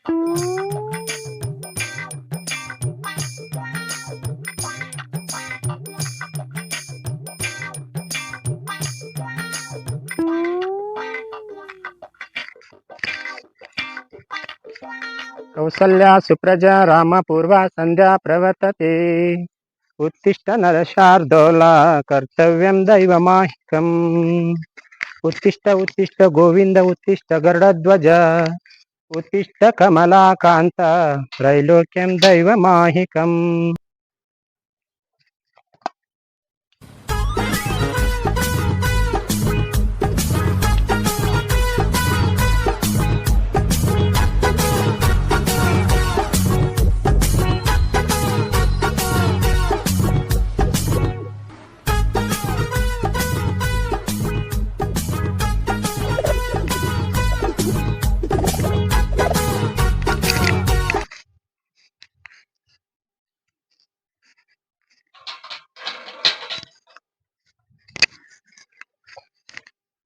ಕೌಸಲ್ಯ ಸುಪ್ರಜಾ ರಾಮ ಪೂರ್ವ ಸಂಧ್ಯಾ ಪ್ರವರ್ತತೆ ಉತ್ತಿಷ್ಟ ನರಶಾರ್ದೂಲ ಕರ್ತವ್ಯಂ ದೈವಮಾಹಿಕಂ ಉತ್ತಿಷ್ಟ ಉತ್ತಿಷ್ಟ ಗೋವಿಂದ ಉತ್ತಿಷ್ಟ ಗರುಡಧ್ವಜ ಉತ್ತಿಷ್ಟ ಕಮಲಾಕಾಂತ ತ್ರೈಲೋಕ್ಯಂ ದೈವಮಾಹಿಕಂ.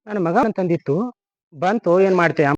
ನನ್ನ ಮಗ ಅಂತಂದಿತ್ತು ಬಂತು, ಏನ್ ಮಾಡ್ತೀಯ?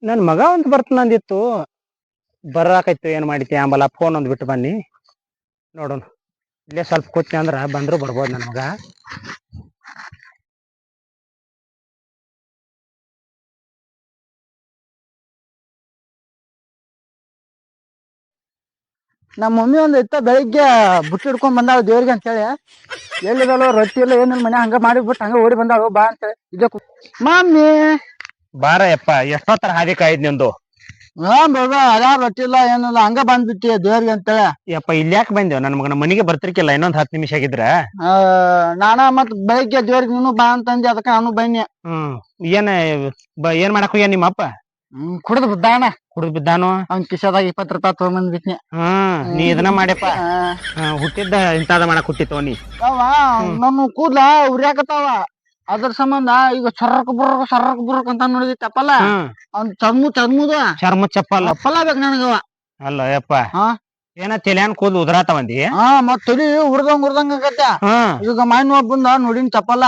ನನ್ ಮಗ ಒಂದು ಬರ್ತಾನಂದಿತ್ತು, ಬರಾಕೈತು. ಏನ್ ಮಾಡಿತಿ ಆಂಬಲ ಫೋನ್ ಒಂದ್ ಬಿಟ್ಟು ಬನ್ನಿ ನೋಡೋಣ. ಇಲ್ಲೇ ಸ್ವಲ್ಪ ಕೂತ್ನಿ ಅಂದ್ರ ಬಂದ್ರು ಬರ್ಬೋದು ನನ್ ಮಗ. ನಮ್ಮ ಮಮ್ಮಿ ಒಂದ್ ಇತ್ತ ಬೆಳಿಗ್ಗೆ ಬುಟ್ಟಿ ಹಿಡ್ಕೊಂಡ್ ಬಂದಾಳ ದೇವ್ರಿಗೆ ಅಂತೇಳಿ. ಎಲ್ಲಿದಳು ರೊಟ್ಟಿ ಇಲ್ಲ ಏನಿಲ್ಲ ಮನೆ ಹಂಗ ಮಾಡಿಬಿಟ್ಟು ಹಂಗ ಓಡಿ ಬಂದಾಳು ಬಾ ಅಂತೇಳಿ. ಇದೇ ಮಮ್ಮಿ ಬಾರ ಯಪ್ಪ, ಎಷ್ಟೊತ್ತರ ಹಾದಿ ಕಾಯ್ದು ನಿಂದು. ಬಾಬಾ ಅದ ರೊಟ್ಟಿ ಇಲ್ಲ ಏನಿಲ್ಲ ಹಂಗ ಬಂದ್ಬಿಟ್ಟಿ ದೇವ್ರಿಗೆ ಅಂತೇಳಿ. ಯಪ್ಪ ಇಲ್ಲಿ ಯಾಕೆ ಬಂದೇವ್? ನನ್ ಮಗನ ಮನೆಗೆ ಬರ್ತಿರ್ಕಿಲ್ಲ ಇನ್ನೊಂದ್ 10 ನಿಮಿಷ ಆಗಿದ್ರ. ನಾನ ಮತ್ ಬೆಳಿಗ್ಗೆ ದೇವ್ರಿಗೆ ನೀನು ಬಾ ಅಂತಂದಿ, ಅದಕ್ಕ ನಾನು ಬನ್ನಿ. ಏನ್ ಮಾಡಕ್ ಹೋಗ್ಯ ನಿಮ್ಮ ಅಪ್ಪ? ಕುಡ್ದು ಬಿದ್ದಾನ. ಕುಡ್ದು ಬಿದ್ದಾನು? ಅವ್ನ ಕಿಶದಾಗ 20 ರೂಪಾಯಿ ತಗೊಂಡ್ ಬಿಟ್ನಿ. ನೀ ಇದನ್ನ ಮಾಡ್ಯಪ್ಪ. ಹುಟ್ಟಿದ್ದ ಇಂತಾದ ಮಾಡಕ್ ಹುಟ್ಟಿತ್ತು ನೀ. ನನ್ನ ಕೂದ್ಲ ಉರಿಯಾಕತ್ತಾವ, ಅದ್ರ ಸಂಬಂಧ ಈಗ ಸರ್ರಕ್ ಬುರ್ರಕ್ ಅಂತ ನೋಡಿದಿ ಚಪ್ಪಲ್ಲ. ಅವ್ನ ಚರ್ಮ ಚಪ್ಪಲ್ಲ ಬೇಕು ನನಗವ. ಅಲ್ಲ ಯಪ್ಪ, ಏನ ತೆಲ್ಯಾನ್ ಕೂದ್ಲು ಉದ್ರಾತವಂದಿ? ಮತ್ ತಲಿ ಉರ್ದಂಗ ಆಗತ್ತ. ಈಗ ಮಾಯಿನ ಒಬ್ಬಂದ ನೋಡಿನ ಚಪ್ಪಲ್ಲ.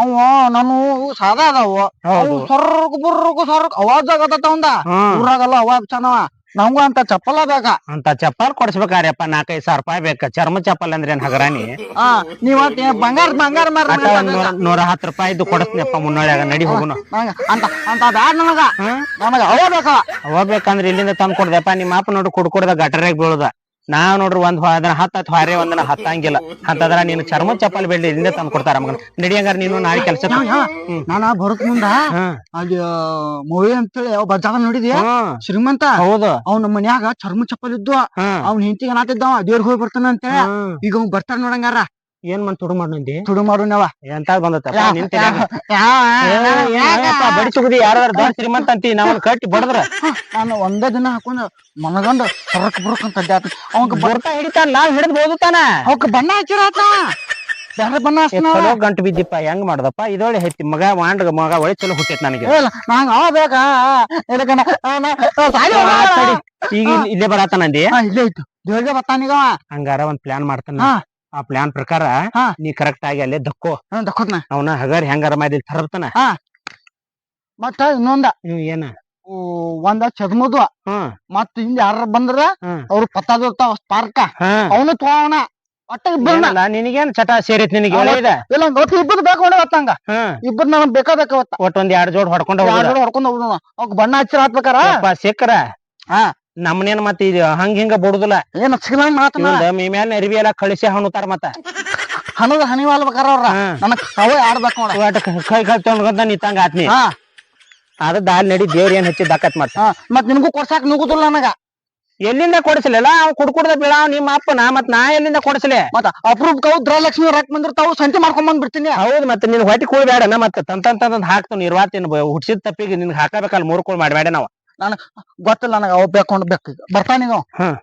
ಅವ ನಾನು ಸಾದಾ ಅದಾವು, ಸರ್ರಕ್ ಅವಾಜ್ ಆಗತ್ತ. ಅವಂದ ಊರಾಗಲ್ಲ ಅವಾಜ್ ಚೆನ್ನಾವ. ನಮ್ಗ ಅಂತ ಚಪ್ಪಲ ಬೇಕ. ಅಂತ ಚಪ್ಪಲ್ ಕೊಡ್ಸ್ಬೇಕಾರ್ಯಪ್ಪ. 4-5 ರೂಪಾಯಿ ಬೇಕ. ಚರ್ಮ ಚಪ್ಪಲ್ ಅಂದ್ರೆ ಏನ್ ಹಗರಾನಿ? ನೀವ್ ಬಂಗಾರ 110 ರೂಪಾಯಿದ್ದು ಕೊಡಸ್ನಪ್ಪ ಮುನ್ನೋಳ್ಯಾಗ. ನಡಿ ಹೋಗುನು ಅಂತ ಬ್ಯಾಡ ನನಗ ಅವ ಬೇಕ. ಅವ ಬೇಕಂದ್ರೆ ಇಲ್ಲಿಂದ ತಂದ್ ಕೊಡ್ದಪ್ಪ. ನಿಮ್ಮ ಅಪ್ಪ ನೋಡ್ರಿ ಕುಡ್ಕೊಡ್ದ ಗಟರ್ಯಾಗ ಬೀಳುದ. ನಾವ್ ನೋಡ್ರಿ ಒಂದ್ 10 ಹಾರೆ ಒಂದನ ಹತ್ತಂಗಿಲ್ಲ ಅಂತಂದ್ರ ನೀನು ಚರ್ಮ ಚಪ್ಪಲ್ ಬೇಡ ಇಲ್ಲಿಂದ ತಂದ್ ಕೊಡ್ತಾರ ಮಗನ. ನಡಿ ಹಂಗಾರ ನೀನು ನಾಳೆ ಕೆಲ್ಸ. ನಾನ ಬರಕ್ ಮುಂದ ಅಲ್ಲಿ ಮೂವಿ ಅಂತೇಳಿ ಬಜ್ಜಾಗ ನೋಡಿದ್ಯಾ? ಶ್ರೀಮಂತ. ಹೌದು. ಅವ್ನ ಮನ್ಯಾಗ ಚರ್ಮ ಚಪ್ಪಲ್ ಇದ್ವು. ಅವ್ನ ಹೆಂಡತಿಗೆ ಏನಾತಿದ್ದಾವ ದೇವ್ರಿಗೆ ಹೋಗಿ ಬರ್ತಾನ ಅಂತೇಳಿ. ಈಗ ಅವ್ನ್ ಬರ್ತಾರ ನೋಡಂಗಾರ. ಏನ್ ಮನ್ ತುಡು ಮಾಡೋದಿ? ತುಡು ಮಾಡೋನವ ಎಂತ ಬಂದತ್ತ ಬಡಿ ತುಗದಿ. ಯಾರ ಶ್ರೀಮಂತ ಅಂತಿ ನಾವ್ ಕಟ್ಟಿ ಬಡದ್ರ. ನಾನು ಒಂದೇ ದಿನ ಹಾಕೊಂಡ್ ಮನಗಂಡ ಸರ್ರಕ್ ಬುರ್ಕ್ ಅಂತ ಅವಂಗ ಬರ್ತಾ ಹಿಡಿತಾನ. ನಾವ್ ಹಿಡಿದ್ ಬೋದುತ್ತಾನ. ಅವಕ್ ಬಣ್ಣ ಹಚ್ಚಿರತ್ತ. ಬೇರೆ ಬಣ್ಣ ಚಲೋ ಗಂಟು ಬಿದ್ದಿಪ್ಪ. ಹೆಂಗ್ ಮಾಡ್ದಪ್ಪ? ಇದೊಳ್ಳೆ ಹೆಚ್ಚಿ ಮಗ ವಾಂಡ್ ಮಗ ಒಳ್ಳೆ ಚಲೋ ಹುಟ್ಟೈತ್ ನನಗೆ. ನಂಗ ಅವ ಬೇಕಾ? ಈಗ ಇಲ್ಲೇ ಬರತ್ತಾನಂದಿ? ಇಲ್ಲೇ ಇತ್ತು ದೇವ್ರಿಗೆ ಬರ್ತಾನೀಗ. ಹಂಗಾರ ಒಂದ್ ಪ್ಲಾನ್ ಮಾಡ್ತಾನ. ಆ ಪ್ಲಾನ್ ಪ್ರಕಾರ ನೀ ಕರೆಕ್ಟ್ ಆಗಿ ಅಲ್ಲೇ ದಕ್ಕೋತ್ನ. ಅವನ ಹಗರ್ ಹೆಂಗಾರ ಮಾಡಿ ತರತಾನ. ಮತ್ತ ಇನ್ನೊಂದ ಏನ ಒಂದ ಚದ್ಮದು. ಮತ್ ಹಿಂದ ಯಾರ ಬಂದ್ರ ಅವ್ರು ಪತ್ತಾದಿರ್ತಾವ ಪಾರ್ಕ. ಅವನು ತೋವನ ಒಟ್ಟ ಇಬ್ಬರಲ್ಲ. ನಿನಗೇನ್ ಚಟ ಸೇರಿತ್ ನಿನಗೆ? ಇಲ್ಲ ಇಬ್ಬರು ಬೇಕು ಹೊತ್ತಂಗ. ಇಬ್ಬರು ನಮ್ಗ್ ಬೇಕಾ ಒಟ್ಟ ಒಂದ್ 2 ಜೋಡ್ ಹೊಡ್ಕೊಂಡ್ ಹೊಡ್ಕೊಂಡ್ ಹೋಗೋಣ. ಅವ್ಕ ಬಣ್ಣ ಹಚ್ಚಿರ ಹಾಕ್ಬೇಕಾರ ಸಿಕ್ಕ್ರ ಹಾ ನಮ್ಮನೇನ್ ಮತ್ತ ಇದು ಹಂಗ ಹಿಂಗ ಬಡುದಿಲ್ಲ ಏನ್ ಹಚ್ಚಿಲ್ಲ ಮಾತನ ಮ್ಯಾಲ ಅರಿವಿ ಎಲ್ಲ ಕಳಿಸಿ ಹಣ್ಣುತ್ತಾರ ಮತ್ತ ಹಣದ ಹನಿವಾಲ್ ಬೇಕಾರ ಅವ್ರ ನನಗ್ ಅವೇ ಆಡ್ಬೇಕು ನೋಡ ಕೈ ಕೈ ತೊಗೊಂಡ್ ನಿಂತಂಗ ಆತ್ನಿ ಅದ ದಾಲ್ ನಡಿ ದೇವ್ರ ಏನ್ ಹಚ್ಚಿದಾಕತ್ ಮತ್ ನಿನ್ಗೂ ಕೊಡ್ಸಾಕ್ ನುಗುದಿಲ್ಲ ನನಗ ಎಲ್ಲಿಂದ ಕೊಡಿಸ್ಲಿಲ್ಲ ಅವ್ ಕುಡ್ಕುಡ್ದ ಬೀಳಾವ್ ನಿಮ್ಮ ಅಪ್ಪನ ಮತ್ ನಾ ಎಲ್ಲಿಂದ ಕೊಡಿಸ್ಲಿ ಮತ್ತ ಅಪ್ರೂಪ್ ಗೃಹಲಕ್ಷ್ಮಿ ರಾಕ್ ಬಂದಿರ್ತಾವು ಸಂತಿ ಮಾಡ್ಕೊಂಡ್ ಬಂದ್ಬಿಡ್ತೀನಿ ಹೌದು ಮತ್ತೆ ನಿನ್ ಹೊಟ್ಟಿ ಕೂಳ್ ಬೇಡನ ಮತ್ತೆ ತಂತಂದ್ ಹಾಕ್ತು ನಿರ್ವಾತಿನ ಹುಡ್ಸಿದ ತಪ್ಪಿಗೆ ನಿನ್ಗೆ ಹಾಕಬೇಕಲ್ಲ 3 ಕೂಳ್ ಮಾಡ್ಬೇಡ ನಾವ್ ನನಗ್ ಗೊತ್ತಿಲ್ಲ ನನಗ ಅವ್ ಬೇಕೊಂಡ್ ಬೇಕು ಬರ್ತಾನೀಗ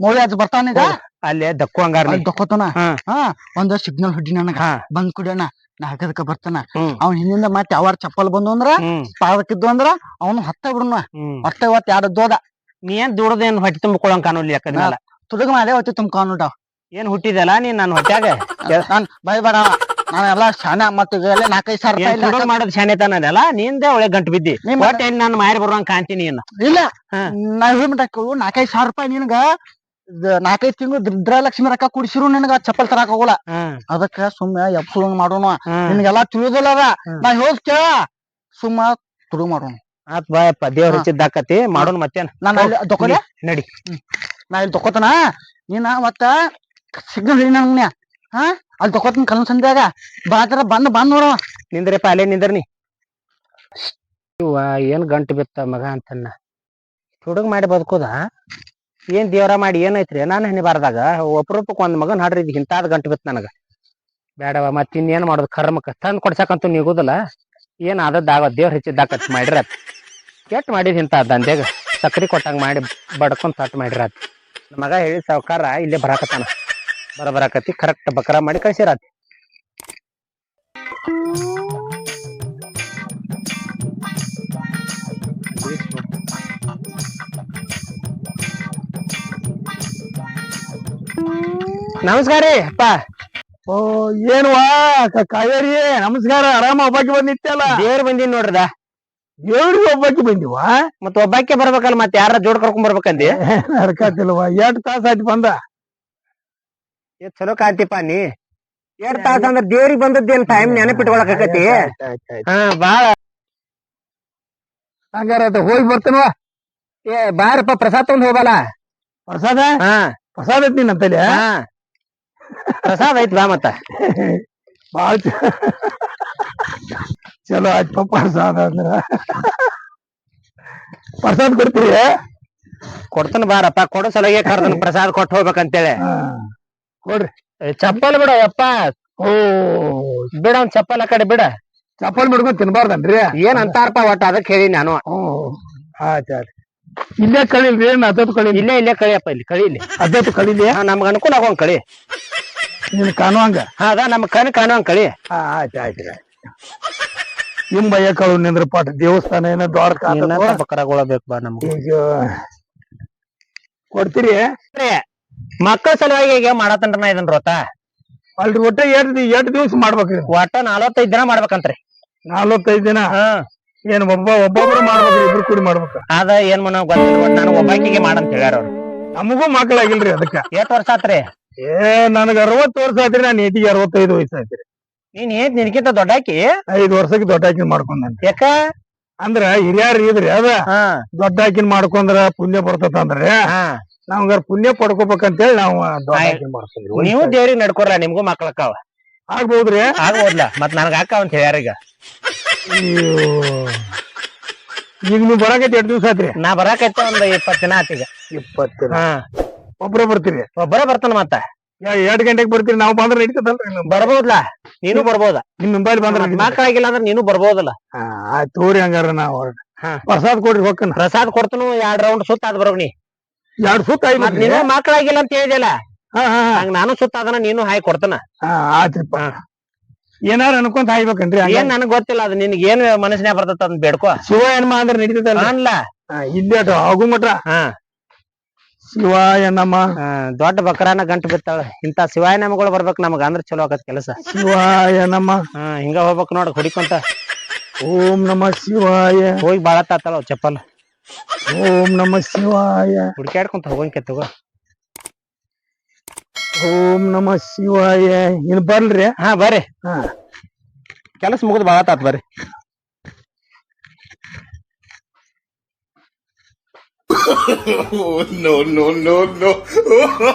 ಮೋಳಿ ಅದ್ ಬರ್ತಾನೀಗ ಅಲ್ಲೇ ದಕ್ಕು ಹಂಗಾರ ದಕ್ಕೋತಾನ ಒಂದ್ ಸಿಗ್ನಲ್ ಹೊಡಿ ನನಗ ಬಂದ್ ಕುಡಿಯೋಣ ನಾ ಹಾಕದಕ್ಕ ಬರ್ತಾನ ಅವ್ನ ಹಿಂದಿಂದ ಮತ್ತೆ ಯಾವಾರ ಚಪ್ಪಲ್ ಬಂದು ಅಂದ್ರ ಪಾದಕ್ಕಿದ್ದು ಅಂದ್ರ ಅವ್ನು ಹತ್ತ ಬಿಡುನ ಹೊಟ್ಟೆ ಇವತ್ತು ಎರಡು ದೋದ ನೀ ಏನ್ ದುಡ್ದೇನ್ ಹೊಟ್ಟೆ ತುಂಬಿಕೊಳ್ಳಂಗ್ ಕಾಣೋಲಿ ಯಾಕಂದ್ರ ತುಡುಗ ಅದೇ ಹೊಟ್ಟೆ ತುಂಬ್ಕೊಂಡ್ ಏನ್ ಹುಟ್ಟಿದಲ್ಲ ನೀನ್ ನನ್ ಹೊಟ್ಯಾಗ ನಾನ್ ಬೈಬೇಡ ನಾನೆಲ್ಲಾ ಶಾನೆ ಮತ್ತೆ 4-5 ಸಾವಿರ ಮಾಡೋದ್ ಶಾನೆತನದಲ್ಲ ನಿಂದೆ ಒಳ್ಳೆ ಗಂಟು ಬಿದ್ದಿ ಒಟ್ಟೆ ನಾನು ಮಾರಿ ಬರುವಂಗ್ ಕಾಣ್ತೀನಿ ಇಲ್ಲ ನಾ ಹೇಳ್ಬಿಟ್ಟ 4-5 ಸಾವಿರ ರೂಪಾಯಿ ನಿನ್ಗ 4-5 ತಿಂಗಳು ಗೃಹಲಕ್ಷ್ಮಿ ರೊಕ್ಕ ಕುಡಿಸಿರು ನಿನಗ ಚಪ್ಪಲ್ ತರಾಕ್ ಹೋಗಲ್ಲ ಅದಕ್ಕ ಸುಮ್ಮನೆ ಎಪ್ಸುವಂಗ್ ಮಾಡೋಣ ನಿನ್ಗೆಲ್ಲಾ ತಿಳಿಯೋದಿಲ್ಲ ಅದ ನಾ ಹೇಳ್ ಕೇಳ ಸುಮ್ಮ ತುಡು ಮಾಡೋಣ ಆತ್ ಬಾಯಪ್ಪ ದೇವ್ರ ಹೆಚ್ಚಿದ್ದಾಕತಿ ಮಾಡೋಣ ಮತ್ತೇನ್ ನಾನು ಅಲ್ಲಿ ದೊಕ್ಕೋಲೆ ನಡಿ ನಾ ಇಲ್ಲಿ ದೊಕ್ಕೋತನ ನೀನ ಮತ್ತ ಸಿಗ್ನಲ್ ಹೇಳಿ ನಂಗ್ನ್ಯಾ ಅಲ್ಲಿ ದೊಕ್ಕೋತನ ಕಲ್ನ ಸಂಧ್ಯಾಗ ಬಾತರ ಬಂದ್ ನೋಡು ನಿಂದ್ರಪ್ಪ ಅಲ್ಲೇ ನಿಂದ್ರನಿ ಏನ್ ಗಂಟು ಬಿತ್ತ ಮಗ ಅಂತನ್ನ ಹುಡುಗ ಮಾಡಿ ಬದುಕುದ ಏನ್ ದೇವ್ರ ಮಾಡಿ ಏನೈತ್ರಿ ನಾನು ಹೆಣಿಬಾರ್ದಾಗ ಒಪ್ರೂಪಕ್ ಒಂದ್ ಮಗನ್ ಹಾಡ್ರಿ ಇಂತಾದ್ ಗಂಟು ಬಿತ್ತ ನನಗ ಬೇಡವ ಮತ್ ಇನ್ನೇನ್ ಮಾಡೋದು ಕರ್ಮಕ್ಕ ತಂದ್ ಕೊಡ್ಸಕಂತೂ ನಿಗುದಿಲ್ಲ ಏನ್ ಆದದ್ದಾವ ದೇವ್ರ ಹೆಚ್ಚಿದ್ದಾಕತ್ ಮಾಡಿರತ್ ಕೆಟ್ ಮಾಡಿದ್ ಇಂತ ದಂಧೆಗ ಸಕ್ರಿ ಕೊಟ್ಟಂಗ ಮಾಡಿ ಬಡ್ಕೊಂಡ್ ತಟ್ ಮಾಡಿರತ್ ಮಗ ಹೇಳಿ ಸಾವ್ಕಾರ ಇಲ್ಲೇ ಬರಾಕತ್ತಾನ ಬರಾಕತಿ ಕರೆಕ್ಟ್ ಬಕರ ಮಾಡಿ ಕಳ್ಸಿರತ್ ನಮಸ್ಕಾರ ರೀ ಅಪ್ಪ ಓ ಏನ್ವಾ ಕಾವೇರಿ ನಮಸ್ಕಾರ ಆರಾಮ ಒಬ್ಬಾಕಿ ಬಂದ್ ನಿತ್ಯಲ್ಲ ದೇವ್ರ ಬಂದಿನ್ ನೋಡ್ರದ ದೇವ್ರಿಗೆ ಒಬ್ಬಾಕಿ ಬಂದಿವ ಮತ್ ಒಬ್ಬಾಕೆ ಬರ್ಬೇಕಲ್ಲ ಮತ್ ಯಾರ ಜೋಡ್ ಕರ್ಕೊಂಡ್ ಬರ್ಬೇಕಂದಿ ನಡ್ಕತಿಲ್ವಾ 2 ತಾಸ ಆಯ್ತು ಬಂದ ಚಲೋ ಕಾಂತಿಪ್ಪ ನೀ 2 ತಾಸ ಅಂದ್ರ ದೇವ್ರಿಗೆ ಬಂದದ್ದೇನ್ ಟೈಮ್ ನೆನಪಿಟ್ಕೊಳಕತಿ ಬಾಳ ಹಂಗಾರ ಹೋಗಿ ಬರ್ತೇನವ ಬಾರಪ್ಪ ಪ್ರಸಾದ್ ತಗೊಂಡ್ ಹೋಗಲ್ಲ ಪ್ರಸಾದ ಪ್ರಸಾದ ಐತಿ ನಿನ್ನಂತಲ್ಲಿ ಪ್ರಸಾದ್ ಐತ್ ಬಾ ಮತ್ತ ಬಾಳ ಚಲೋ ಆಯ್ತು ಪ್ರಸಾದ ಅಂದ್ರ ಪ್ರಸಾದ್ ಕೊಡ್ತೀರಿ ಕೊಡ್ತಾನ ಬಾರಪ್ಪ ಕೊಡೋ ಸಲಗೆ ಕರ್ದನ್ ಪ್ರಸಾದ್ ಕೊಟ್ಟು ಹೋಗ್ಬೇಕಂತೇಳಿ ಕೊಡ್ರಿ ಚಪ್ಪಲ್ ಬಿಡ ಯಪ್ಪ ಓ ಬಿಡ ಒಂದ್ ಚಪ್ಪಲ್ ಆ ಕಡೆ ಬಿಡ ಚಪ್ಪಲ್ ಬಿಡ್ಕೊಂಡ್ ತಿನ್ಬಾರ್ದನ್ರಿ ಏನ್ ಅಂತಾರಪ್ಪ ಒಟ್ಟ ಅದಕ್ಕೆ ಹೇಳಿ ನಾನು ಆಯ್ತು ಇಲ್ಲೇ ಕಳಿಲ್ರಿ ಏನ್ ಅದತ್ತು ಕಳಿ ಇಲ್ಲೇ ಕಳಿಯಪ್ಪ ಇಲ್ಲಿ ಕಳಿಲಿ ಅದತ್ತು ಕಳಿಲಿ ನಮ್ಗ ಅನುಕೂಲ ಆಗೋಂಗ್ ಕಳಿ ನೀನ್ ಕಾಣುವಂಗ ಅದ ನಮ್ ಕಾಣುವಂಗ್ ಕಳಿ ಆಯ್ತು ನಿಮ್ ಭಯ ಕಳು ನಿಂದ್ರ ಪಾಠ ದೇವಸ್ಥಾನ ಏನೋ ದೊಡ್ಡ ಬಕರಗೊಳಬೇಕು ಬಾ ನಮ್ಗೆ ಈಗ ಕೊಡ್ತೀರಿ ಮಕ್ಕಳ ಸಲುವಾಗಿ ಈಗ ಮಾಡತನ್ರ ಇದನ್ ರೋತ ಅಲ್ರಿ ಒಟ್ಟ 8 ದಿವಸ ಮಾಡ್ಬೇಕ್ರಿ ಒಟ್ಟ 45 ದಿನ ಮಾಡ್ಬೇಕಂತ್ರಿ 45 ದಿನ ಏನ್ ಒಬ್ಬೊಬ್ರು ಮಾಡ್ಬೇಕ್ರಿ ಇಬ್ರು ಕೂಡಿ ಮಾಡ್ಬೇಕ ಅದ ಏನ್ ಮನ ಗೊತ್ತಿಲ್ಲ ನಾನು ಒಬ್ಬಾಕಿಗೆ ಮಾಡಂತ ಹೇಳ್ಯಾರ ಅವ್ರು ನಮಗೂ ಮಕ್ಕಳಾಗಿಲ್ರಿ ಅದಕ್ಕ ಎಷ್ಟ್ ವರ್ಷ ಆತ್ರಿ ನನಗ 60 ವರ್ಷ ಆಯ್ತ್ರಿ ನಾನು ಏಟಿಗೆ 65 ವಯಸ್ಸು ಆಯ್ತ್ರಿ ನೀನ್ ನಿನ್ಕಿಂತ ದೊಡ್ಡಾಕಿ 5 ವರ್ಷಕ್ಕೆ ದೊಡ್ಡಾಕಿನ ಮಾಡ್ಕೊಂಡ್ ಯಾಕ ಅಂದ್ರ ಹಿರಿಯಾರ ಇದ್ರಿ ಅದ ದೊಡ್ಡಾಕಿನ ಮಾಡ್ಕೊಂಡ್ರ ಪುಣ್ಯ ಬರ್ತದ ಅಂದ್ರೆ ನಾವ್ ಪುಣ್ಯ ಪಡ್ಕೋಬೇಕಂತೇಳಿ ನಾವು ದೊಡ್ಡಾಕಿನ ಮಾಡ್ಕೊಂಡ್ರಿ ನೀವು ದೇವ್ರಿಗೆ ನಡ್ಕೊಡ್ರ ನಿಮ್ಗೂ ಮಕ್ಳಕ್ಕಾವ ಆಗ್ಬೋದ್ರಿ ಆಗ್ಬೋದ್ಲ ಮತ್ ನನಗ ಅಕ್ಕ ಅಂತ ಹೇಳ್ಯಾರ ಈಗ ನೀವು ಬರಾಕೈತಿ 2 ದಿವಸ ಆತ್ರಿ ನಾ ಬರಾಕೈತ ಒಂದ್ 20 ದಿನ ಆತೀಗ 20 ದಿನ ಒಬ್ರ ಬರ್ತೀರಿ ಒಬ್ಬರೇ ಬರ್ತಾನ ಮತ್ತ 2 ಗಂಟೆಗೆ ಬರ್ತೀರಿ ನಾವು ಬಂದ್ರೆ ನಡೀತದಲ್ರಿ ಬರ್ಬೋದ್ಲ ನೀನು ಬರ್ಬೋದ ನಿಮ್ ಮೊಬೈಲ್ ಬಂದ್ರ ಮಕ್ಕಳಾಗಿಲ್ಲ ಅಂದ್ರೆ ನೀನು ಬರ್ಬೋದಲ್ಲ ಆಯ್ತು ತೋರಿ ಹಂಗಾರ ನಾವು ಪ್ರಸಾದ್ ಕೊಡ್ರಿ ಹೋಗ್ತಾನ ಪ್ರಸಾದ್ ಕೊಡ್ತನು 2 ರೌಂಡ್ ಸುತ್ತ ಆದ್ ಬರೋಗ್ನಿ 2 ಸುತ್ತ ಆಯ್ತು ನೀನು ಮಕ್ಕಳಾಗಿಲ್ಲ ಅಂತ ಹೇಳಿದಲ್ಲ ಹಂಗ ನಾನು ಸುತ್ತ ಅದನ್ನ ನೀನು ಹಾಕಿ ಕೊಡ್ತಾನ ಆಯ್ತ್ರಿಪ್ಪ ಏನಾರ ಅನ್ಕೊಂತ ಹಾಯ್ಬೇಕನ್ರಿ ಏನ್ ನನಗ್ ಗೊತ್ತಿಲ್ಲ ಅದು ನಿನ್ಗೆ ಏನ್ ಮನಸ್ಸಿನಾಗ ಬರ್ತದ ಅದನ್ನ ಬೇಡ್ಕೋ ಶಿವ ಏನ್ಮ ಅಂದ್ರೆ ನಡೀತದಲ್ಲ ಅನ್ಲ ಇಲ್ಲೇ ಆಗು ಮಠ ಶಿವಾಯ ನಮ ದೊಡ್ಡ ಬಕರಾನ ಗಂಟು ಬಿತ್ತಾಳ ಇಂತ ಶಿವಾಯ ನಮಗಳು ಬರ್ಬೇಕು ನಮಗ ಅಂದ್ರ ಚಲೋ ಆಗತ್ ಕೆಲಸ ಶಿವಾಯ ನಮ ಹಿಂಗ ಹೋಗ್ಬೇಕ್ ನೋಡ್ ಹುಡಿಕೊಂತ ಓಂ ನಮ ಶಿವಾಯ ಹೋಗಿ ಬಾಳ ತಾತಾಳ ಚಪ್ಪಲ್ ಓಂ ನಮ ಶಿವಾಯ ಹುಡ್ಕ್ಯಾಡ್ಕೊಂತ ಹೋಗಂಕೆ ತಗೋ ಓಂ ನಮ ಶಿವಾಯ ಇನ್ ಬರ್ಲ್ರಿ ಬರ್ರಿ ಕೆಲಸ ಮುಗಿದ್ ಬಾಳ ತಾತ್ ಬರ್ರಿ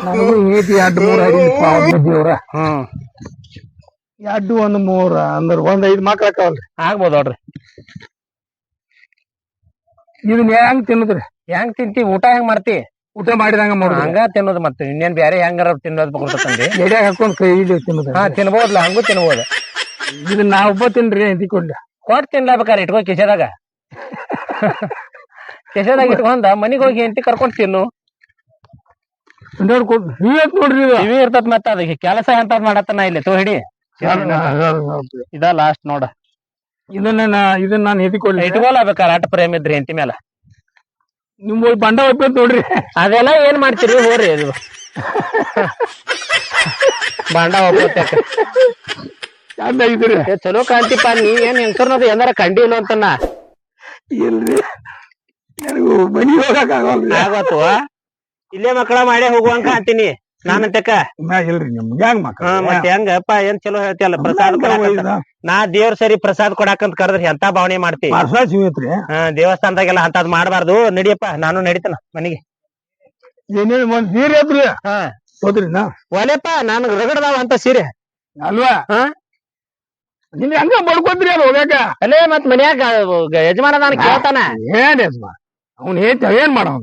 ನನಗೂ ಏಟಿ 2-3 ಆಗಿನ ದೇವ್ರ ಎರಡು 1-3 ಅಂದ್ರ 5 ಮಕ್ಳ ಆಕಾವಲ್ರಿ. ಆಗ್ಬೋದ್ ನೋಡ್ರಿ. ಇದನ್ನ ಹೆಂಗ್ ತಿನ್ನದ್ರಿ? ಹೆಂಗ್ ತಿಂತಿ? ಊಟ ಹೆಂಗ್ ಮಾಡ್ತಿ? ಊಟ ಮಾಡಿದಂಗ ಮಾಡೋದು ಹಂಗ ತಿನ್ನೋದು. ಮತ್ತೆ ಇನ್ನೇನ್ ಬ್ಯಾರೆ ಹೆಂಗಾರ ತಿನ್ನೋದ್ ಬರ್ತಂದಿ? ಎಡೆ ಹಾಕೊಂಡ್ ಕೈ ತಿನ್ನೋದು. ತಿನ್ಬೋದ್ಲ, ಹಂಗೂ ತಿನ್ಬೋದ. ಇದನ್ನ ನಾ ಒಬ್ಬ ತಿನ್ರಿ ಎದ್ಕೊಂಡ ಕೊಟ್ ತಿನ್ಲಾಬೇಕಾರೆ ಇಟ್ಕೋ ಕಿಶೆದಾಗ. ಕಿಶೆದಾಗ ಇಟ್ಕೊಂಡ ಮನಿಗ್ ಹೋಗಿ ಹೆಂಡತಿ ಕರ್ಕೊಂಡ್ ತಿನ್ನು. ನೋಡ್ರಿ ಇವಿ ಇರ್ತದ. ಮತ್ತ ಅದಕ್ಕೆ ಕೆಲಸ ಎಂತದ್ ಮಾಡತ್ತನ ಇಲ್ಲಿ ತೋ ಹಿಡಿ. ಇದ ಲಾಸ್ಟ್ ನೋಡ. ಇದನ್ನ ನಾನು ಎದ್ಕೊಳ್ಳಿ ಇಟ್ಕೊಳ್ಬೇಕಾರೆ ಆಟ ಪ್ರೇಮ್ ಇದ್ರಿ ಹೆಂಡತಿ ಮೇಲ. ನಿಮ್ ಬಂಡ ಒಪ್ಪ ನೋಡ್ರಿ. ಅದೆಲ್ಲ ಏನ್ ಮಾಡ್ತೀರಿ ಹೋರಿ. ಅದು ಬಾಂಡ ಒಪ್ಪತ್ಯಾಕ ಚಂದ ಇದ್ರಿ. ಚಲೋ ಕಾಂತಿಪ್ಪ. ನೀ ಏನ್ ಹೆಂಗಸರ್ನದು ಏನಾರ ಕಂಡಿ ಇಲ್ಲ ಅಂತನ. ಇಲ್ರಿ ನನಗೂ ಮನಿ ಹೋಗಕ್ ಆಗತ್ತು. ಇಲ್ಲೇ ಮಕ್ಕಳ ಮಾಡೇ ಹೋಗುವಂಗ ಅಂತೀನಿ ನಾನಂತಕ. ಇಲ್ರಿ ನಿಮ್ಗೆ ಹೆಂಗ್ ಮಕ್ಳ ಮತ್ತೆ ಹೆಂಗಪ್ಪ ಏನ್ ಚಲೋ ಹೇಳ್ತಿಯಲ್ಲ. ಪ್ರಸಾದ್ ಕೊಡಾಕ ನಾ ದೇವ್ರ ಸರಿ ಪ್ರಸಾದ್ ಕೊಡಾಕಂತ ಕರೆದ್ರಿ ಎಂತ ಭಾವನೆ ಮಾಡ್ತಿ? ಸಿಗತ್ರಿ ದೇವಸ್ಥಾನದಾಗೆಲ್ಲ ಅಂತದ್ ಮಾಡ್ಬಾರ್ದು. ನಡಿಯಪ್ಪ ನಾನು ನಡಿತನ ಮನಿಗೆ. ಏನೇನ್ ಒಂದ್ ಸೀರೆ ಐತ್ರಿ. ಹೋದ್ರಿ ನಾ ಒಲೆಪ್ಪ ನಾನು ರಗಡದಾವ ಅಂತ ಸೀರೆ ಅಲ್ವಾ? ನಿನ್ ಹಂಗ ಬಡ್ಕೋದ್ರಿ ಅದು ಹೋಗ್ಯಾಕ. ಅಲ್ಲೇ ಮತ್ ಮನ್ಯಾಗ ಯಜಮಾನ ನಾನು ಕೇಳ್ತಾನ. ಏನ್ ಯಜಮಾ ಅವ್ನ ಏನ್ ಮಾಡೋಣ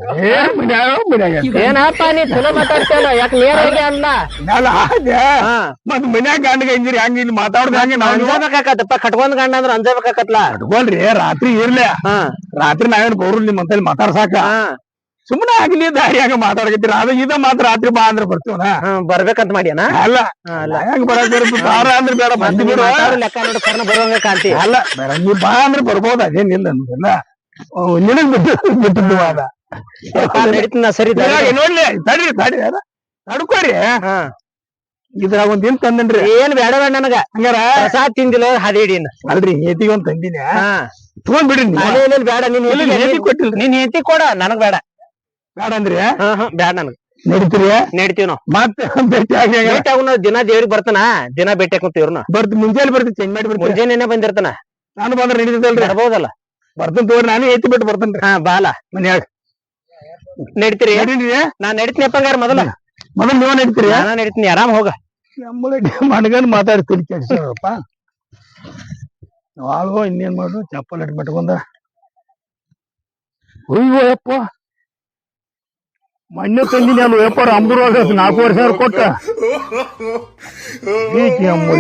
ಏನಪ್ಪ ನೀ ಚಲೋ ಮಾತಾಡ್ತೇನ? ಯಾಕೆ ನೇರ ಅಲ್ಲ ಮತ್ ಮನ್ಯಾಗ ಗಂಡಗ ಇಂಜಿರಿ ಹಂಗ ಇಲ್ಲಿ ಮಾತಾಡ್ದ ಹಂಗೆ ನಾವ್ ಅಂಜಬೇಕಾಕತ್ತಪ್ಪ. ಕಟ್ಕೊಂಡ್ ಗಂಡ ಅಂದ್ರ ಅಂಜಬೇಕಾಕತ್ಲ. ಕಟ್ಕೊಳ್ರಿ ರಾತ್ರಿ ಇರ್ಲಿ. ರಾತ್ರಿ ನಾವೇನ್ ಗೌರವ್ ನಿಮ್ ಅಂತಲ್ಲಿ ಮಾತಾಡ್ಸಾಕ ಸುಮ್ಮನೆ ಆಗ್ಲಿ ದಾರಿಯಾಗ ಮಾತಾಡಕತ್ತೀರ. ಅದ ಇದ ಮಾತ್ರ ರಾತ್ರಿ ಬಾ ಅಂದ್ರೆ ಬರ್ತೀವನ? ಬರ್ಬೇಕಂತ ಮಾಡ್ಯಾನ. ಅಲ್ಲ ಹೆಂಗ್ ಬರಕ್ ಬರುತ್ತೆ? ಬಾರ ಅಂದ್ರೆ ಬೇಡ ಬಂದ್ ಬಿಡು. ಲೆಕ್ಕ ನೋಡಿ ಕರ್ನ ಬರುವಂಗ ಕಾಂತಿ. ಅಲ್ಲ ನೀ ಬಾ ಅಂದ್ರೆ ಬರ್ಬೋದ? ಅದೇನಿಲ್ಲ ಅನ್ನೋದಿಲ್ಲ. ನಿನಗ್ ಬಿಟ್ಟಿದ್ದು ವಾದ ನಡೀತೀನ ಸರಿ. ನೋಡ್ಲಿ ತಡ್ರಿ ತಡ್ಕೋರಿ. ಇದ್ರಾಗ ಒಂದ್ ಏನ್ ತಂದನ್ರಿ. ಏನ್ ಬೇಡ ಬೇಡ ನನಗ. ಹಂಗಾರ ಪ್ರಸಾದ್ ತಿಂದಿಲ್ಲ ಹದಿಡಿನ. ಅಲ್ರಿ ಹೇತಿಗೆ ಒಂದ್ ತಂದಿನ ತಗೊಂಡ್ ಬಿಡ್ರಿ. ಬೇಡ ನೀನ್ ಕೊಟ್ಟಿಲ್ರಿ. ನೀನ್ ಹೇತಿ ಕೊಡ, ನನಗ್ ಬೇಡ. ಬೇಡ ಅಂದ್ರಿ? ಬೇಡ ನನಗ್. ನಡೀತೀರಿ? ನಡಿತೀವ್ ನಾವ್. ಮತ್ತೆ ಭೇಟಿ ಆಗಿ ದಿನ ದೇವ್ರಿಗೆ ಬರ್ತಾನ. ದಿನ ಭೇಟಿ ಹಾಕೊಂತೀವ್ರನ್ನ. ಮುಂಜಾನೆ ಬರ್ತೀವಿ. ಚೇಂಜ್ ಮಾಡಿ ಬರ್ತೀವಿ. ಮುಂಜಾನೆ ಬಂದಿರ್ತಾನ. ನಾನು ಬಂದ್ರೆ ನಡೀತದಲ್ರಿ? ಬರ್ಬೋದಲ್ಲ. ಬರ್ತೇನೆ ತೋರಿ. ನಾನು ಏತಿ ಬಿಟ್ಟು ಬರ್ತೇನ್ರಿ. ಬಾಲ ಮನ್ಯಾಗ ನಡಿತೀರಿ? ನಾನ್ ನಡಿತೀನಪ್ಪ. ಹಂಗಾರ ಮೊದಲು ನೀವ್ ನಡೀತೀರಿ? ನಾನು ನಡಿತೀನಿ. ಆರಾಮ್ ಹೋಗ. ಮಣಗನ್ ಮಾತಾಡ್ತೀನಿ ಕೆಲ್ಸಪ್ಪ. ಆಳ್ಗೋ ಇನ್ನೇನ್ ಮಾಡ್ರು. ಚಪ್ಪಲ್ ಇಟ್ಬಿಟ್ಕೊಂಡ ಅಯ್ಯೋಯಪ್ಪ ಮೊನ್ನೆ ತಂದಿನಿ ಅಲ್ವ ವ್ಯಾಪಾರ. 4,000 ಕೊಟ್ಟ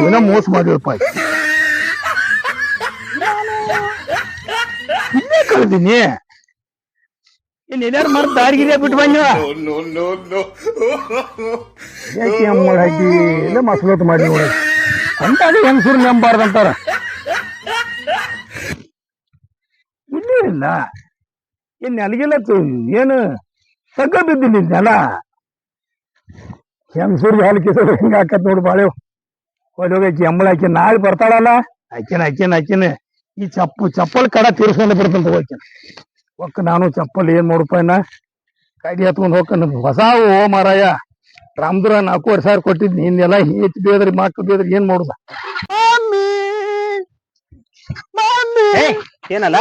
ದಿನ ಮೋಸ ಮಾಡಿರಪ್ಪ. ಇಲ್ಲೇ ಕಳ್ದೀನಿ. ಇನ್ ಏನಾರು ಮಾಡಿ ದಾರಿಗಿರಿಯ ಬಿಟ್ಟು ಬಂದಿವ. ಹಾಕಿ ಇಲ್ಲ ಮಸಲತ್ ಮಾಡಿ ನೋಡ ಅಂತ. ಹೆಂಗಸೂರು ನೆಂಬಾರ್ದಂತಾರ. ಇಲ್ಲ ಇನ್ ನೆಲಗಿಲ್ಲ. ಏನು ತಗ್ಗ ಬಿದ್ದೀನಿ ನೆಲ. ಹೆಂಗಸೂರ್ಗೆ ಹಾಲು ಕಿಸ ಹಿಂಗ ಹಾಕತ್ ನೋಡು. ಬಾಳೆವ್ ಹೋಗಿ ಎಂಬಳಾಕಿ ನಾಳೆ ಬರ್ತಾಳಲ್ಲ. ಆಕಿನ ಈ ಚಪ್ಪಲ್ ಕಡ ತೀರ್ಸ್ಕೊಂಡ್ ಬರ್ತಂತ ಹೋಗ್ಯಾನ. ಒಕ್ಕ ನಾನು ಚಪ್ಪಲ್ ಏನ್ ಮಾಡೋಪ್ಪ ಕಾಯ್ದೆ ಹತ್ಕೊಂಡ್ ಹೋಗ್ತಾನ. ಹೊಸಾವು ಮಾರಾಯ. ರಾಮದುರ 4,000 ಕೊಟ್ಟಿದ್ನಿ. ಇನ್ನೆಲ್ಲ ಹೇತ್ ಬೇದ್ರಿ ಮಕ್ಳು ಬೇದ್ರಿ ಏನ್ ಮಾಡುದ? ಏನಲ್ಲ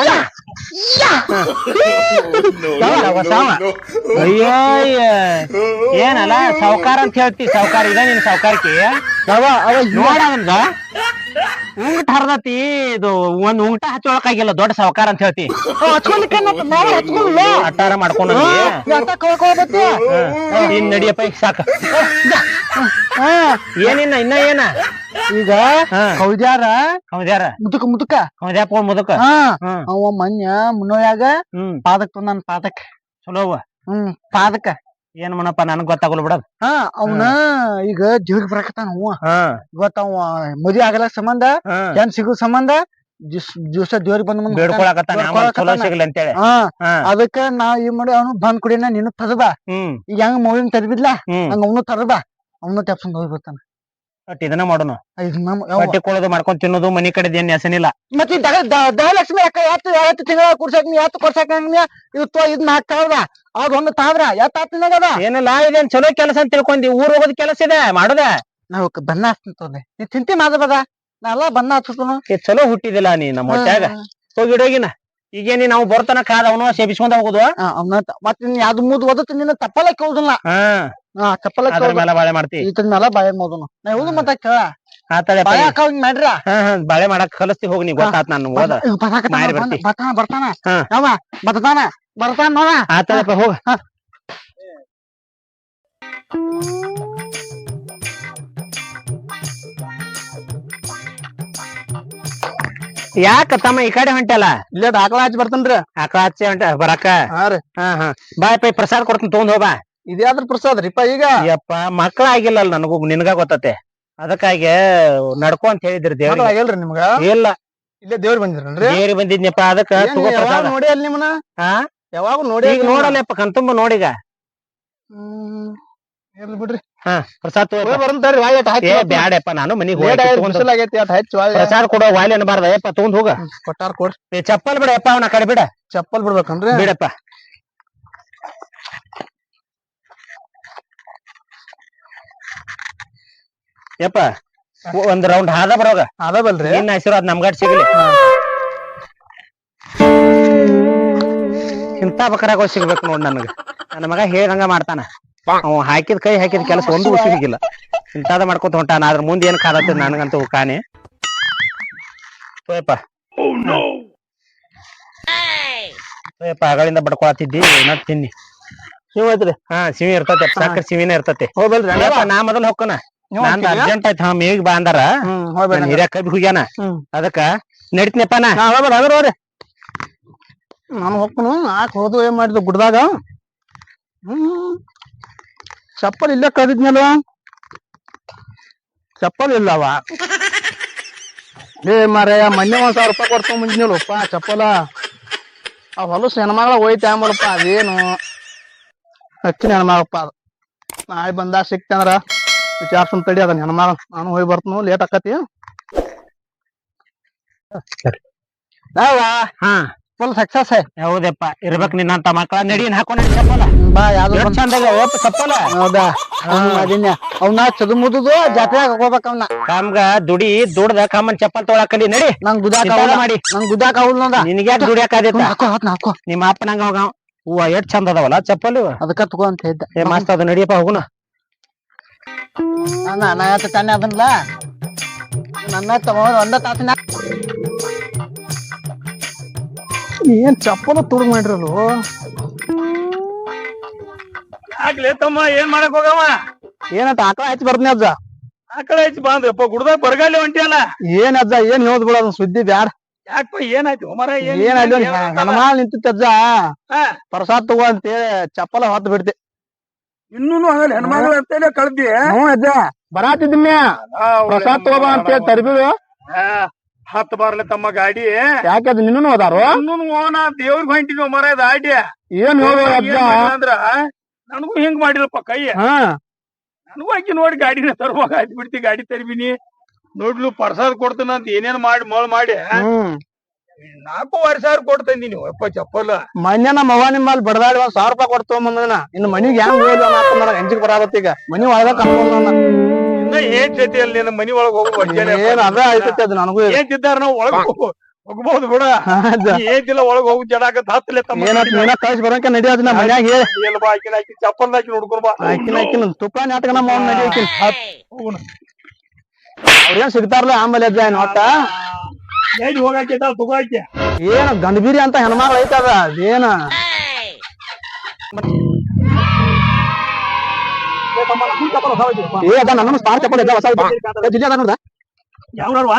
ಅಯ್ಯೋ ಏನಲ್ಲ ಸಾವ್ಕಾರ ಅಂತ ಹೇಳ್ತಿ. ಸಾವ್ಕಾರ ಇದ ನಿನ್ ಸಾವ್ಕಾರಕ್ಕೆ ನೋಡ ಉಂಗ್ಟ ಹರ್ದತಿ. ಇದು ಒಂದ್ ಉಂಗ್ಟ ಹಚ್ಚೊಳಕಾಗಿಲ್ಲ. ದೊಡ್ಡ ಸಾವ್ಕಾರ ಅಂತ ಹೇಳ್ತಿ. ಅಟ್ಟಾರ ಮಾಡ್ಕೊಂಡು ಇನ್ ನಡಿಯಪ್ಪ. ಸಾಕ ಏನಿನ್ನ ಇನ್ನ ಏನ ಈಗ ಕೌದ್ಯಾರ ಮುದುಕ ಅವ ಮನ್ಯ ಮುನ್ನೋಯಾಗ ಪಾದಕ್ ತಂದನ್. ಪಾದಕ್ ಚಲೋ. ಪಾದಕ ಏನ್ ಮಾಡಪ್ಪ ನನಗ್ ಗೊತ್ತಾಗಲ್ಲ ಬಿಡದ್. ಅವನ ಈಗ ಜೀವಿಗೆ ಬರಕತ್ತಾನ. ಗೊತ್ತವ ಮದ್ವಿ ಆಗಲ ಸಂಬಂಧ ಏನ್ ಸಿಗೋ ಸಂಬಂಧ ದಿವಸ ದೇವ್ರಿಗೆ ಬಂದ್ ಚಲೋ ಸಿಗ್ಲಿ ಅಂತೇಳಿ. ಅದಕ್ಕ ನಾವ್ ಏನ್ ಮಾಡಿ ಅವನು ಬಂದ್ ಕುಡಿನ ನೀನು ತರಬ. ಈಗ ಹೆಂಗ ಮೌಲಿನ ತರಬಿದ್ಲಾ ಹಂಗ ಅವನು ತರಬ. ಅವನು ತೆಪ್ಸಂದ್ ಹೋಗಿ ಬರ್ತಾನ. ಇದನ್ನ ಮಾಡೋಣ. ಬಟ್ಟೆ ಕೊಳೋದು ಮಾಡ್ಕೊಂಡ್ ತಿನ್ನೋದು. ಮನಿ ಕಡೆದ ಏನ್ ಹೆಸನಿಲ್ಲ. ಮತ್ತೆ ದಯಲಕ್ಷ್ಮಿ ಯಾವತ್ತು ತಿಂಗಳ ಕುಡ್ಸಾಕ ಯಾವತ್ತು ಕೊಡ್ಸಾಕ ಇದ್ 4 ತಾವ್ರ ಅದ್ 1 ತಾವ್ರ ಯಾವತ್ತ ಏನಿಲ್ಲ. ಇದೇನ್ ಚಲೋ ಕೆಲಸ ಅಂತ ತಿಳ್ಕೊಂಡಿ. ಊರ್ ಹೋಗೋದ್ ಕೆಲಸ ಇದೆ ಮಾಡೋದ. ನಾವ್ ಬನ್ನ ಹಚ್ತಂತಂದೆ. ನೀ ತಿಂತಿ ಮಾದ ಬದ ನಾ ಎಲ್ಲ ಬನ್ನ ಹಚ್ಚನು. ಚಲೋ ಹುಟ್ಟಿದಿಲ್ಲ ನೀ ನಮ್ಮ ಹೊಟ್ಯಾಗ. ಹೋಗಿಡೋಗಿನ ಈಗೇನಿ ನಾವು ಬರ್ತನ ಕಾದ ಅವನು ಸೇಬಿಸ್ಕೊಂಡ ಹೋಗುದು ಮತ್ ನಿನ್ ಯಾವ್ದು ಮುದ್ ಓದತ್ತ ನಿನ್ನ ತಪ್ಪಲ ಕೇಳುದಿಲ್ಲ ಚಪ್ಪಲ ಮೇಲೆ ಬಾಳೆ ಮಾಡ್ತಿ ಈತನ ಮೇಲೆ ಬಾಳೆ ಮೋದನು ನಾ ಹೇಳುದು ಮತ್ತ ಕೇಳ ಆತಳೆ ಬಾಳೆ ಹಾಕ ಮಾಡ್ರ ಬಾಳೆ ಮಾಡಕ್ ಕಲಿಸ್ತಿ ಹೋಗಿ ನೀ ಗೊತ್ತಾತ್ ನಾನು ಓದ ಬರ್ತಾನ ಯಾವ ಬರ್ತಾನ ನೋಡ ಆತಳಪ್ಪ ಹೋಗ ಯಾಕ ತಮ್ಮ ಈ ಕಡೆ ಹೊಂಟಲ್ಲ ಇಲ್ಲೇ ಆಕಳ ಹಚ್ಚಿ ಬರ್ತನ್ರಿ ಆಕಳ ಹಚ್ಚಿ ಹೊಂಟ ಬರಾಕ ಹಾ ಬಾಯ್ ಪೈ ಪ್ರಸಾದ್ ಕೊಡ್ತೀನಿ ತಗೊಂಡ್ ಹೋಗ್ಬಾ ಇದ್ಯಾವ್ದ್ರ ಪ್ರಸಾದ್ ರೀಪ ಈಗ ಯಪ್ಪ ಮಕ್ಳ ಆಗಿಲ್ಲಲ್ಲ ನನಗೂ ನಿನ್ಗ ಗೊತ್ತತೆ ಅದಕ್ಕಾಗಿ ನಡ್ಕೊ ಅಂತ ಹೇಳಿದ್ರಿ ದೇವ್ರ ಆಗಿಲ್ರಿ ನಿಮ್ಗ ಇಲ್ಲ ಇಲ್ಲೇ ದೇವ್ರ ಬಂದಿರನ್ರಿ ದೇವ್ರಿ ಬಂದಿದ್ನಪ್ಪ ಅದಕ್ಕ ನೋಡಿ ಅಲ್ಲಿ ನಿಮ್ಮನ ಯಾವಾಗ ನೋಡಿ ಈಗ ನೋಡಲ್ಲಪ್ಪ ಕಣ್ತುಂಬ ನೋಡಿಗ ಬಿಡ್ರಿ ಪ್ರಸಾದ್ ಬರಂತಾರ್ರಿ ಬ್ಯಾಡಪ್ಪ ನಾನು ಮನಿಗ್ ಹಚ್ಚಿ ಪ್ರಸಾದ್ ಕೊಡೋ ವಾಲಿ ಅನ್ಬಾರ್ದ ಯಪ್ಪ ತಗೊಂಡ್ ಹೋಗ ಕೊಟ್ಟಾರ ಕೊಡ್ರಿ ಚಪ್ಪಲ್ ಬಿಡಪ್ಪ ಅವನ ಕಡೆ ಬಿಡ ಚಪ್ಪಲ್ ಬಿಡ್ಬೇಕನ್ರಿ ಬಿಡಪ್ಪ ಯಪ್ಪ ಒಂದ್ ರೌಂಡ್ ಹಾದ ಬರೋಗ ಅದ ಬಲ್ರಿ ನಿನ್ನ ಆಶೀರ್ವಾದ ನಮ್ಗಾಡ್ ಸಿಗ್ಲಿ ಇಂತ ಬಕರಾಗ ಸಿಗ್ಬೇಕು ನೋಡ್ ನನಗ ನನ್ನ ಮಗ ಹೇಳ್ದಂಗ ಮಾಡ್ತಾನ ಅವ್ ಹಾಕಿದ ಕೈ ಹಾಕಿದ ಕೆಲಸ ಒಂದು ಸಿಗಿಲ್ಲ ಇಂತಾದ ಮಾಡ್ಕೊತ ಹೊಂಟಾನ ಅದ್ರ ಮುಂದೆ ಏನ್ ಕಾದತ್ತ ನನಗಂತೂ ಕಾಣಿ ತೋಯಪ್ಪ ತೋಯಪ್ಪ ಅಗಳಿಂದ ಬಡ್ಕೊಳತಿದ್ದಿ ನಟ್ ತಿನ್ನಿ ಸಿವ್ ಐತ್ರಿ ಸಿವಿ ಇರ್ತತೆ ಸಾಕರ್ ಸಿವಿನ ಇರ್ತತೆ ಹೋಗ್ಬಲ್ರಿ ನಾ ಮೊದಲ್ ಹೊಕ್ಕನ ನಂದ್ ಅರ್ಜೆಂಟ್ ಆಯ್ತು ಮೇಗ್ ಬಾ ಅಂದಾರ ಹಿರಿಯ ಕಬ್ಬಿ ಹೋಗ್ಯಾನ ಅದಕ್ಕ ನಡಿತ್ನಪ್ಪ ಹೋಗ್ರಿ ನಾನು ಹೋಗ್ಕನು ಯಾಕೆ ಹೋದು ಏನ್ ಮಾಡಿದ್ ಗುಡ್ದಾಗ ಚಪ್ಪಲ್ ಇಲ್ಲೇ ಕದಿದ್ನಲ್ವ ಚಪ್ಪಲ್ ಇಲ್ಲವ ಮಾರಯ್ಯ ಮೊನ್ನೆ 1,000 ರೂಪಾಯಿ ಕೊಡ್ಕೊಂಡ್ ಮುಂದಿನಲ್ಲಪ್ಪ ಚಪ್ಪಲ ಆ ಹೊಲಸು ಹೆಣ್ಮಗಳ ಹೋಯ್ತು ಆಂಬಲಪ್ಪ ಅದೇನು ಹಚ್ಚಿನ ಹೆಣ್ಮಗಳಪ್ಪ ಅದು ನಾಳೆ ಬಂದಾಗ ಸಿಕ್ತಂದ್ರ ವಿಚಾರ್ಸನ್ ತಡಿ ಅದನ್ನ ಹೆಣ್ಮಗಳ ನಾನು ಹೋಗಿ ಬರ್ತನು ಲೇಟ್ ಆಕತಿ ಫುಲ್ ಸಕ್ಸಸ್ ಹೌದಪ್ಪ ಇರ್ಬೇಕ್ ನಿನ್ನಂತ ಮಕ್ಕಳ ನಡಿಯನ್ ಹಾಕೊಂಡ್ ಚಪ್ಪಲ ಬಾ ಯಾವ್ದು ಚಂದಾಗ ಚಪ್ಪಲ ಹೌದಾ ಅವ್ನ ಚದುಮುದುದು ಜಾತ್ರೆಯಾಗ ಹೋಗ್ಬೇಕ ಅವ್ನ ಕಾಮ್ಗ ದುಡ್ದ ಕಾಮನ್ ಚಪ್ಪಲ್ ತೊಗೊಳಕಲಿ ನಡಿ ನಂಗ್ ಗುದಾಕ ಮಾಡಿ ನಂಗ್ ಗುದಾಕ ನೋಡ ನಿನಗೆ ದುಡಿಯಾಕ ಹಾಕೋ ನಿಮ್ಮ ಅಪ್ಪನಂಗ ಹೋಗ ಹೂವ ಎಷ್ಟ್ ಚಂದ ಅದಾವಲ್ಲ ಚಪ್ಪಲ್ ಇವ ಅದಕ್ಕ ತಗೋ ಅಂತ ಇದ್ದ ಮಸ್ತ್ ಅದ ನಡಿಯಪ್ಪ ಹೋಗುನ ನಾ ತಾನೆ ಅದನ್ಲ ನನ್ನ ಒಂದ ತಾಸಿನ ಏನ್ ಚಪ್ಪಲ ತುಡುಗ್ ಮಾಡಿರಲು ಆಗ್ಲೇ ತಮ್ಮ ಏನ್ ಮಾಡಕ್ ಹೋಗವ ಏನಂತ ಆಕಳ ಹಚ್ಚಿ ಬರ್ತನಿ ಅಜ್ಜ ಆಕಳ ಹೆಚ್ಚಿ ಬಂದ್ರಪ್ಪ ಗುಡ್ದಾಗ ಬರಗಾಲಿ ಹೊಂಟಿಯಲ್ಲ ಏನ್ ಅಜ್ಜ ಏನ್ ಹೇಳ್ದ್ ಬಿಡ ಅದನ್ನ ಸುದ್ದಿ ಬ್ಯಾಡ ಯಾಕಪ್ಪ ಏನಾಯ್ತು ಮರ ಏನಾಯ್ತು ಹನುಮಾನ್ ನಿಂತಿತ್ತು ಅಜ್ಜ ಪ್ರಸಾದ್ ತಗೋ ಅಂತೇಳಿ ಚಪ್ಪಲ ಹೊತ್ತು ಬಿಡ್ತಿ ಇನ್ನೂನು ಆಗಲ್ಲ ಹೆಣ್ಮಗಳ ಅಂತೇಳಿ ಕಳ್ದಿ ಹ್ಞೂ ಅಜ್ಜ ಬರಾತಿದ್ದೀನಿ ಪ್ರಸಾದ್ ತಗೋಬಾ ಅಂತೇಳಿ ತರ್ಬಿಡು ಹತ್ತು ಬಾರ್ಲೆ ತಮ್ಮ ಗಾಡಿ ಯಾಕದು ನಿನ್ನೂ ಹೋದಾರು ನಾ ದೇವ್ರಿಗೆ ಹೊಂಟಿದ್ವಿ ಮರ ಇದು ಆಡಿ ಏನ್ ಹೇಳು ಅಜ್ಜ ಅಂದ್ರ ನನಗೂ ಹಿಂಗ್ ಮಾಡಿರಪ್ಪ ಕೈ ನನಗೂ ಆಕಿ ನೋಡಿ ಗಾಡಿನ ತರ್ವಾಗ ಆಯ್ತು ಬಿಡ್ತಿ ಗಾಡಿ ತರ್ಬಿನಿ ನೋಡ್ಲು ಪ್ರಸಾದ್ ಕೊಡ್ತಾನ ಅಂತ ಏನೇನ್ ಮಾಡಿ ಮೊಳ್ ಮಾಡಿ 4,500 ಕೊಟ್ಟು ತಂದಿನಿ ಅಪ್ಪ ಚಪ್ಪಲ್ ಮೊನ್ನೆ ನಮ್ಮ ಅವ್ವ ನಿಮ್ಮಲ್ಲಿ ಬಡದಾಡಿ 1,000 ರೂಪಾಯಿ ಕೊಟ್ಟು ತಗೊಂಬಂದನ ಇನ್ನು ಮನಿಗೆ ಹೆಂಗ್ ಹೋಗಿ ನನಗೆ ಅಂಜಿಗೆ ಬರಾದತ್ತ ಈಗ ಮನಿ ಒಳಗ ಕರ್ಕೊಂಡ್ ಇನ್ನ ಏನ್ ಜೊತೆ ಅಲ್ಲಿ ನಿನ್ನ ಮನಿ ಒಳಗ್ ಹೋಗುವ ಏನ್ ಅದ ಆಯ್ತೈತಿ ಅದು ನನಗೂ ಏನ್ ತಿದ್ದಾರ ನಾವು ಒಳಗ್ ಹೋಗ್ಬಹುದು ಬಿಡ ಏನಿಲ್ಲ ಒಳಗ್ ಹೋಗಿ ಜಡಾಕ ಹತ್ತಲೆ ತಮ್ಮ ಏನ ಕಳ್ಸಿ ಬರೋಕೆ ನಡಿ ಅದನ್ನ ಮನ್ಯಾಗ ಹೇಳಿ ಬಾ ಆಕಿನ ಹಾಕಿ ಚಪ್ಪಲ್ ಹಾಕಿ ನೋಡ್ಕೊರ್ ಬಾ ಆಕಿನ ತುಪ್ಪ ನಾಟಕ ನಮ್ಮ ಅವ್ನ ನಡಿ ಆಕಿನ ಹೋಗುಣ ಅವ್ರೇನ್ ಸಿಗ್ತಾರಲ್ಲ ಆಮೇಲೆ ಅಜ್ಜ ಏನ್ ಒಟ್ಟ ಏನ್ ಹೋಗಾಕಿ ತಗೋಕೆ ಏನ ಗಂಡಬೀರಿ ಅಂತ ಹೆಣ್ಮಕ್ಳು ಐತದ ಅದೇನ ಏ ಅದ ನನ್ನ ಸ್ಟಾರ್ ಚಪ್ಪಲ್ ಇದ್ದ ಹೊಸ ನೋಡ್ದ ಯಾವ್ರಲ್ವಾ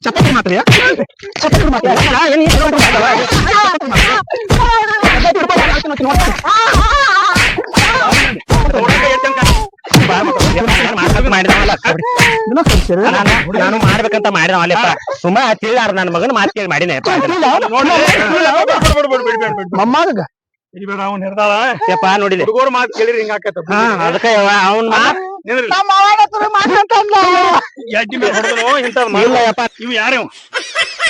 ಚಪ್ಪಲ್ ಮಾತ್ರ ನಾನು ಮಾಡ್ಬೇಕಂತ ಮಾಡಿದವಲ್ಲಪ್ಪ ಸುಮ್ಮ ತಿಳಿದಾರ ನನ್ನ ಮಗನ ಮಾತು ಕೇಳಿ ಮಾಡಿನ ಮಮ್ಮಾಗ ಬೇಡ ಅವ್ನ್ ಹಿಡ್ದಾಳ ಯಪ್ಪ ನೋಡಿದೆ ಹುಡುಗರು ಮಾತು ಕೇಳಿರಿ ಹಿಂಗ ಆಕತ್ತ ಅದಕ್ಕ ಅವ್ನ ಎಡ್ಡಿ ಮೇಲೆ ಹೊಡೆದನು ಇಂಥದ್ ಇಲ್ಲ ಯಪ್ಪ ಇವ್ ಯಾರು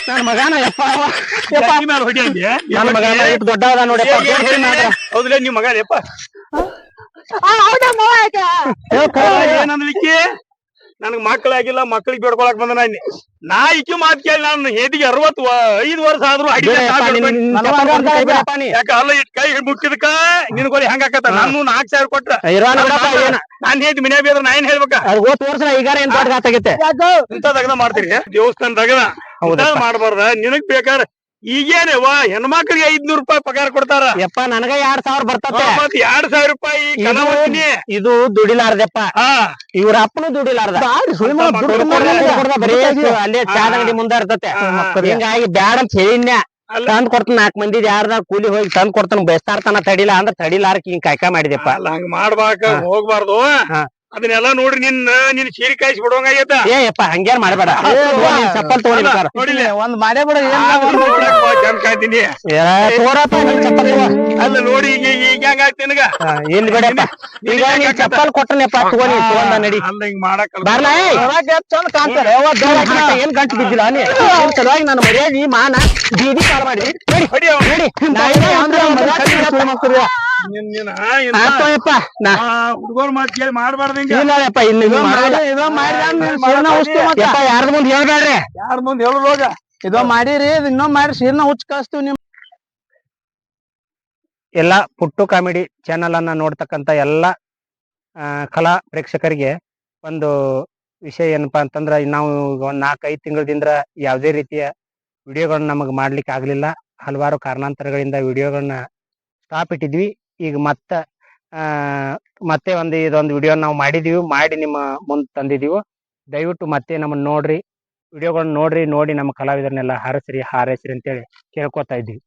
ನನ್ನ ಮಗನ ಯಪ್ಪ ಎಡ್ಡಿ ಮೇಲೆ ಹೊಡಿ ಅಂದಿ ನನ್ನ ಮಗ ದೊಡ್ಡವದ ನೋಡಿ ಹೌದಿಲ್ಲ ನಿಮ್ ಮಗ ಯಪ್ಪ ಏನಂದ್ಲಿಕ್ಕಿ ನನಗ್ ಮಕ್ಕಳಾಗಿಲ್ಲ ಮಕ್ಳಿಗೆ ಬೇಡ್ಕೊಳಕ್ ಬಂದ ನಾ ಈಕಿ ಮಾತ್ ಕೇಳಿ ನಾನು ಹೇದಿಗೆ 65 ವರ್ಷ ಆದ್ರೂ ಯಾಕ ಅಲ್ಲ ಇಟ್ ಕೈ ಮುಕ್ಕಿದಕ್ಕ ನಿನ್ಗೋಲಿ ಹೆಂಗ ಆಕತ್ತ ನಾನು 4000 ಕೊಟ್ರ ನಾನ್ ಹೇದಿ ಮನೆ ಬೇದ್ರ ನಾ ಏನ್ ಹೇಳ್ಬೇಕ ಇಂತ ತಗದ ಮಾಡ್ತೀರಿ ದೇವಸ್ಥಾನ ತಗದ ಮಾಡ್ಬಾರ್ದ ನಿನಗ್ ಬೇಕಾದ್ರ ಈಗೇನೇವ ಹೆಣ್ಮಕ್ಳಿಗೆ 500 ರೂಪಾಯಿ ಪಗಾರ ಕೊಡ್ತಾರ ಯಪ್ಪ ನನಗ 2000 ಬರ್ತದೆ ಮತ್ 2000 ರೂಪಾಯಿ ಇದು ದುಡಿಲಾರ್ದಪ್ಪ ಇವ್ರ ಅಪ್ಪನು ದುಡಿಲಾರ್ದ ಅಲ್ಲೇ ಚಾದ ಅಂಗಡಿ ಮುಂದೆ ಇರ್ತತೆ ಹಿಂಗಾಗಿ ಬ್ಯಾಡ ಅಂತ ಹೇಳಿನ್ಯ ತಂದ್ ಕೊಡ್ತಾನ 4 ಮಂದಿ ಯಾರ್ದ ಕೂಲಿ ಹೋಗಿ ತಂದ್ ಕೊಡ್ತಾನ ಬೆಸ್ತಾರ್ತಾನ ತಡಿಲ್ಲ ಅಂದ್ರ ತಡಿಲಾರ್ಕ ಹಿಂಗ್ ಕಾಯ್ಕ ಮಾಡಿದೆಪ್ಪ ಹಂಗ ಮಾಡ್ಬಾಕ ಹೋಗ್ಬಾರ್ದು ಅದನ್ನೆಲ್ಲಾ ನೋಡ್ರಿ ನಿನ್ ಸೀರೆ ಕಾಯಿಸಿ ಬಿಡುವಂಗಾಗೈತ ಏಪ್ಪ ಹಂಗೇನ್ ಮಾಡ್ಬೇಡ ಚಪ್ಪಲ್ ತಗೊಂಡಿ ಒಂದ್ ಮಾಡೇ ಬಿಡ ಕಾಯ್ತೀನಿ ಅಲ್ಲ ನೋಡಿ ಈಗ ಹೆಂಗಾಯ್ತು ನಿನಗ ಇಲ್ಲಿ ಬಿಡಪ್ಪ ಈಗ ನೀನ್ ಚಪ್ಪಲ್ ಕೊಟ್ಟನಪ್ಪ ತಗೊಂಡ ನಡಿ ಅಲ್ಲ ಹಿಂಗ್ ಮಾಡಕ್ ಚಂದ ಕಾಣ್ತಾರೆ ಏನ್ ಗಂಟು ಬಿದ್ದಿಲ್ಲ ಸಲುವಾಗಿ ನಾನು ಮರ್ಯಾದಿ ಮಾನ ಬೀದಿ ಕಾಲ್ ಮಾಡಿದ್ವಿ ಹುಡುಗರು ಮಾತ್ ಕೇಳಿ ಮಾಡ್ಬಾರ್ದು ಇಲ್ಲಪ್ಪ ಇಲ್ಲಿ ಯಾರ ಮುಂದೆ ಹೇಳ್ಬೇಡ್ರಿ ಯಾರ ಮುಂದೆ ಹೇಳುದು ಹೋಗ ಇದೋ ಮಾಡಿರಿ ಇನ್ನೊಂದ್ ಮಾಡಿ ಸೀರ್ನ ಹುಚ್ಚ ಕಳಿಸ್ತೀವಿ ನಿಮ್ ಎಲ್ಲಾ ಪುಟ್ಟು ಕಾಮಿಡಿ ಚಾನೆಲ್ ಅನ್ನ ನೋಡ್ತಕ್ಕಂತ ಎಲ್ಲಾ ಕಲಾ ಪ್ರೇಕ್ಷಕರಿಗೆ ಒಂದು ವಿಷಯ ಏನಪ್ಪಾ ಅಂತಂದ್ರ ನಾವು ಒಂದ್ 4-5 ತಿಂಗಳದಿಂದ ಯಾವುದೇ ರೀತಿಯ ವಿಡಿಯೋಗಳನ್ನ ನಮಗ್ ಮಾಡ್ಲಿಕ್ಕೆ ಆಗ್ಲಿಲ್ಲ. ಹಲವಾರು ಕಾರಣಾಂತರಗಳಿಂದ ವಿಡಿಯೋಗಳನ್ನ ಸ್ಟಾಪ್ ಇಟ್ಟಿದ್ವಿ. ಈಗ ಮತ್ತೆ ಇದೊಂದು ವಿಡಿಯೋ ನಾವು ಮಾಡಿ ನಿಮ್ಮ ಮುಂದೆ ತಂದಿದೀವಿ. ದಯವಿಟ್ಟು ಮತ್ತೆ ನಮ್ಮನ್ನ ನೋಡ್ರಿ, ವಿಡಿಯೋಗಳನ್ನ ನೋಡಿ ನಮ್ಮ ಕಲಾವಿದರನ್ನೆಲ್ಲ ಹಾರೈಸ್ರಿ ಅಂತೇಳಿ ಕೇಳ್ಕೊತಾ ಇದ್ವಿ.